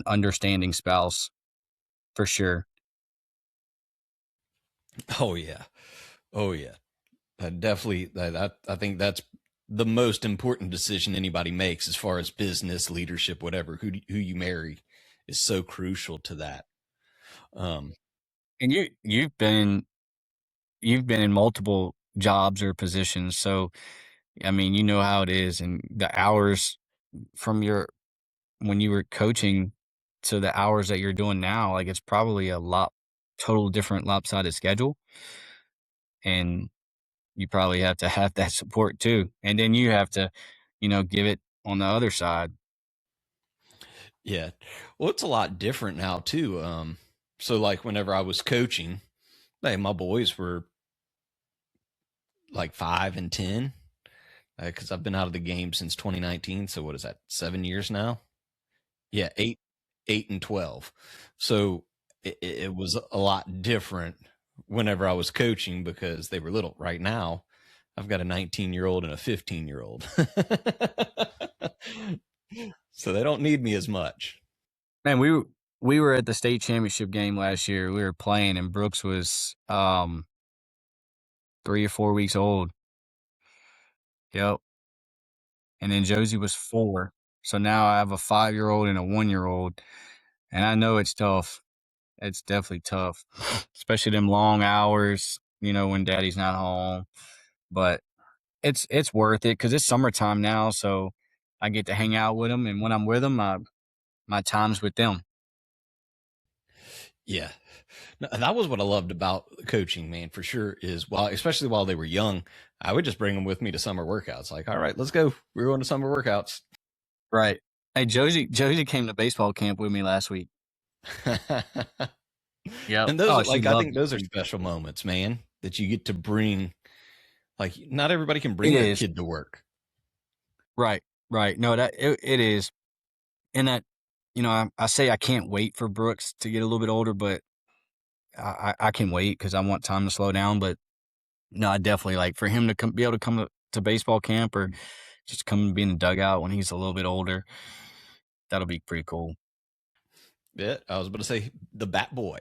understanding spouse, for sure. Oh yeah. Oh yeah. Definitely. I think that's the most important decision anybody makes as far as business, leadership, whatever. Who you marry is so crucial to that. And you've been in multiple jobs or positions, so I mean, you know how it is, and the hours from when you were coaching to the hours that you're doing now, it's probably a total different lopsided schedule, and you probably have to have that support too, and then you have to, give it on the other side. Yeah. Well, it's a lot different now too. So whenever I was coaching, my boys were 5 and 10. because I've been out of the game since 2019. So what is that? 7 years now? Yeah, 8 and 12. So it was a lot different whenever I was coaching because they were little. Right now, I've got a 19-year-old and a 15-year-old. So they don't need me as much. Man, we were at the state championship game last year. We were playing, and Brooks was 3 or 4 weeks old. Yep. And then Josie was 4. So now I have a 5-year-old and a 1-year-old, and I know it's tough. It's definitely tough, especially them long hours, when daddy's not home. But it's worth it because it's summertime now, so I get to hang out with them, and when I'm with them, my time's with them. Yeah. No, that was what I loved about coaching, man, for sure, is especially while they were young, I would just bring them with me to summer workouts. Like, all right, let's go. We're going to summer workouts. Right. Hey, Josie came to baseball camp with me last week. Yeah. And those I think those are special moments, man, that you get to bring. Like, not everybody can bring their kid to work. Right. No, that it is. And that, I say I can't wait for Brooks to get a little bit older, but I can wait because I want time to slow down. But no, I definitely like for him to be able to come to baseball camp or just come and be in the dugout when he's a little bit older. That'll be pretty cool. Yeah, I was about to say the bat boy.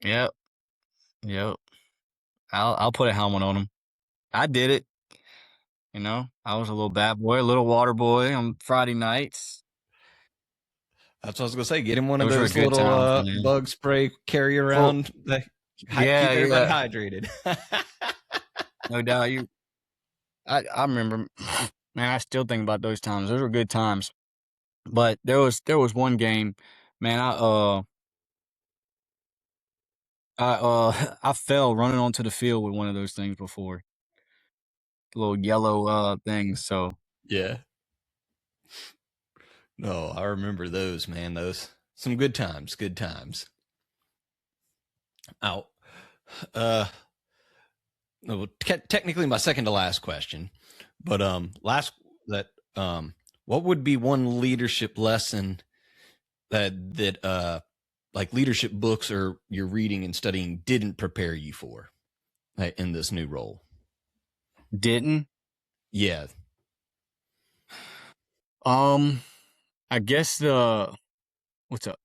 Yep. I'll put a helmet on him. I did it. I was a little bat boy, a little water boy on Friday nights. That's what I was gonna say. Get him one of those little bug spray carry around. Keep everybody hydrated. No doubt. I remember, man. I still think about those times. Those were good times. But there was one game, man. I fell running onto the field with one of those things before. Little yellow things. So yeah. No, I remember those, man. Those some good times. Good times. Out. No, technically my second to last question, but what would be one leadership lesson that like leadership books or you're reading and studying didn't prepare you for in this new role? Didn't? Yeah. I guess what's up?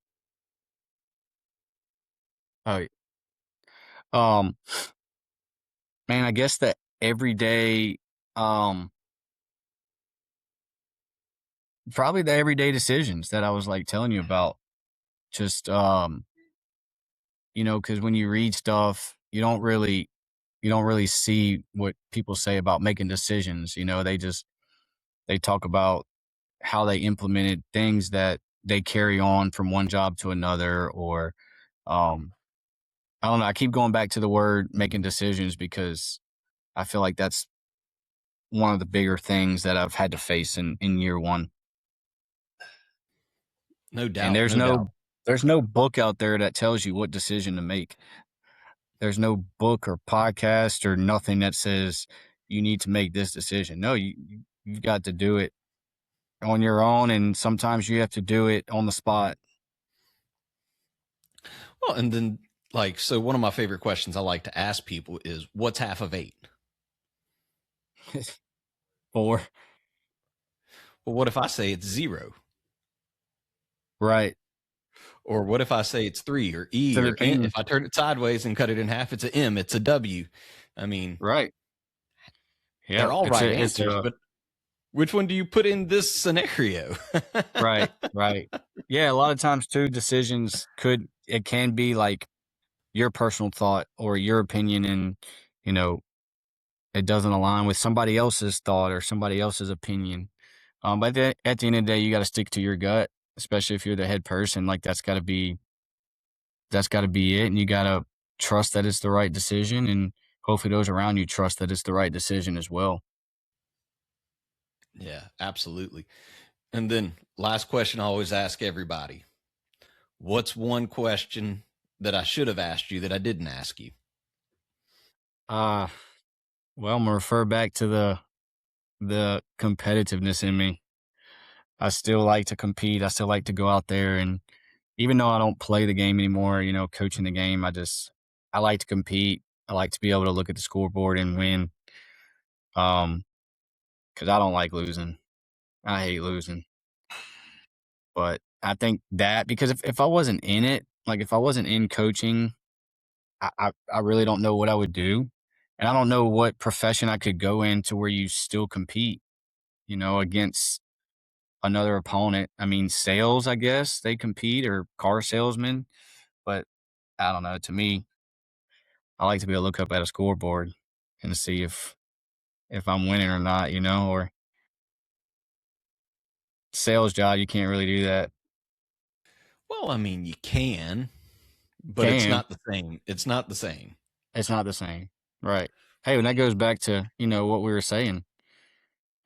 Oh, man, I guess that everyday, probably the everyday decisions that I was like telling you about. Just, because when you read stuff, you don't really see what people say about making decisions. They talk about how they implemented things that they carry on from one job to another, or I don't know. I keep going back to the word making decisions because I feel like that's one of the bigger things that I've had to face in year one. No doubt. And there's no book out there that tells you what decision to make. There's no book or podcast or nothing that says you need to make this decision. No, you've got to do it on your own, and sometimes you have to do it on the spot. Well, and then so one of my favorite questions I like to ask people is, what's half of 8? 4. Well, what if I say it's 0? Right. Or what if I say it's 3 or E? Or if I turn it sideways and cut it in half, it's a M, it's a W. I mean, right. Yeah, they're all right answers, but which one do you put in this scenario? Right. Yeah, a lot of times too, decisions can be like your personal thought or your opinion, and it doesn't align with somebody else's thought or somebody else's opinion. But at the end of the day, you got to stick to your gut, especially if you're the head person. Like that's got to be it, and you got to trust that it's the right decision, and hopefully those around you trust that it's the right decision as well. Yeah, absolutely. And then last question I always ask everybody: what's one question that I should have asked you that I didn't ask you? Well, I'm gonna refer back to the competitiveness in me. I still like to compete. I still like to go out there, and even though I don't play the game anymore, coaching the game, I like to compete. I like to be able to look at the scoreboard and win. Because I don't like losing. I hate losing. But I think that because if I wasn't in it, like if I wasn't in coaching, I really don't know what I would do. And I don't know what profession I could go into where you still compete, against another opponent. I mean, sales, I guess they compete, or car salesmen. But I don't know. To me, I like to be able to look up at a scoreboard and see if I'm winning or not, or sales job, you can't really do that. Well, I mean, you can, but it's not the same. It's not the same. It's not the same. Right. Hey, and that goes back to, what we were saying.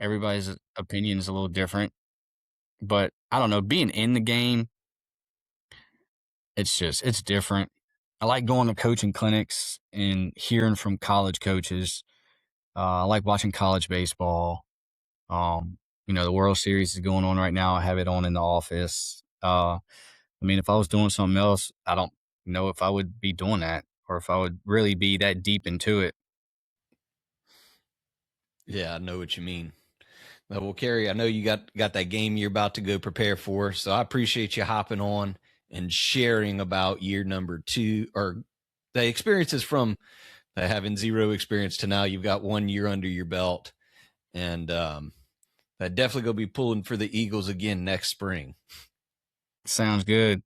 Everybody's opinion is a little different. But I don't know, being in the game, it's different. I like going to coaching clinics and hearing from college coaches. I like watching college baseball. The World Series is going on right now. I have it on in the office. I mean, if I was doing something else, I don't know if I would be doing that or if I would really be that deep into it. Yeah, I know what you mean. Well, Cary, I know you got that game you're about to go prepare for, so I appreciate you hopping on and sharing about year number 2, or the experiences from having 0 experience to now you've got 1 year under your belt, and I definitely gonna be pulling for the Eagles again next spring. Sounds good.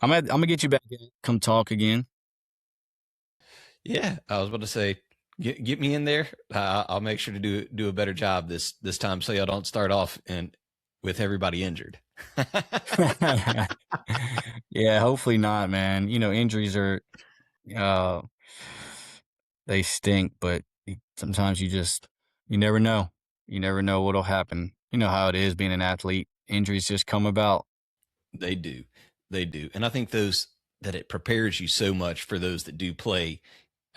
I'm gonna get you back in. Come talk again. Yeah, I was about to say, get me in there. I'll make sure to do a better job this time, so y'all don't start off with everybody injured. Yeah, hopefully not, man. Injuries are they stink, but sometimes you never know. You never know what'll happen. You know how it is being an athlete. Injuries just come about. They do. And I think that it prepares you so much for those that do play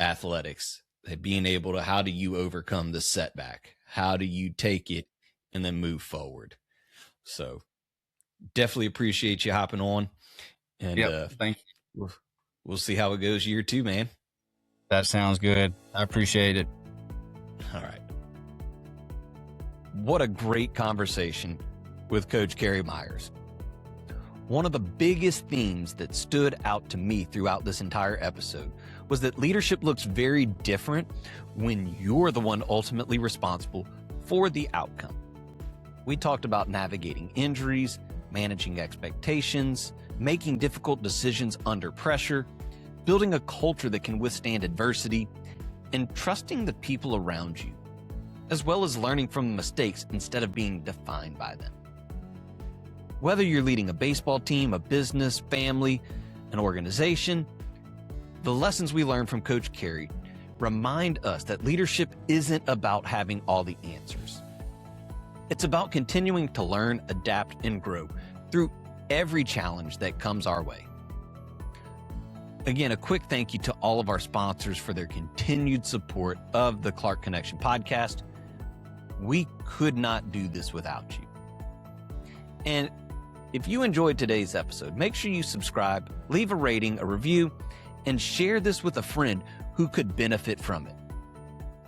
athletics, that being able to, how do you overcome the setback? How do you take it and then move forward? So definitely appreciate you hopping on, and thank you. We'll see how it goes year 2, man. That sounds good. I appreciate it. All right. What a great conversation with Coach Cary Myers. One of the biggest themes that stood out to me throughout this entire episode was that leadership looks very different when you're the one ultimately responsible for the outcome. We talked about navigating injuries, managing expectations, making difficult decisions under pressure, building a culture that can withstand adversity, and trusting the people around you, as well as learning from mistakes instead of being defined by them. Whether you're leading a baseball team, a business, family, an organization, the lessons we learn from Coach Cary remind us that leadership isn't about having all the answers. It's about continuing to learn, adapt, and grow through every challenge that comes our way. Again, a quick thank you to all of our sponsors for their continued support of the Clark Connection podcast. We could not do this without you. And if you enjoyed today's episode, make sure you subscribe, leave a rating, a review, and share this with a friend who could benefit from it.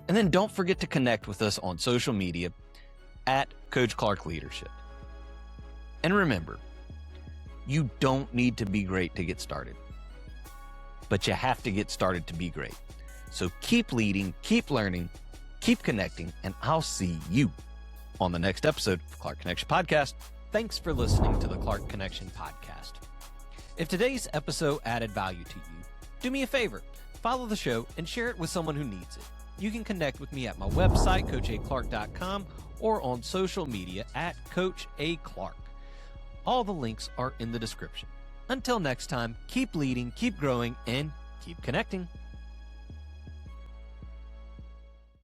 And then don't forget to connect with us on social media at Coach Clark Leadership. And remember, you don't need to be great to get started, but you have to get started to be great. So keep leading, keep learning, keep connecting, and I'll see you on the next episode of Clark Connection Podcast. Thanks for listening to the Clark Connection Podcast. If today's episode added value to you, do me a favor, follow the show and share it with someone who needs it. You can connect with me at my website, coachaclark.com, or on social media at Coach A. Clark. All the links are in the description. Until next time, keep leading, keep growing, and keep connecting.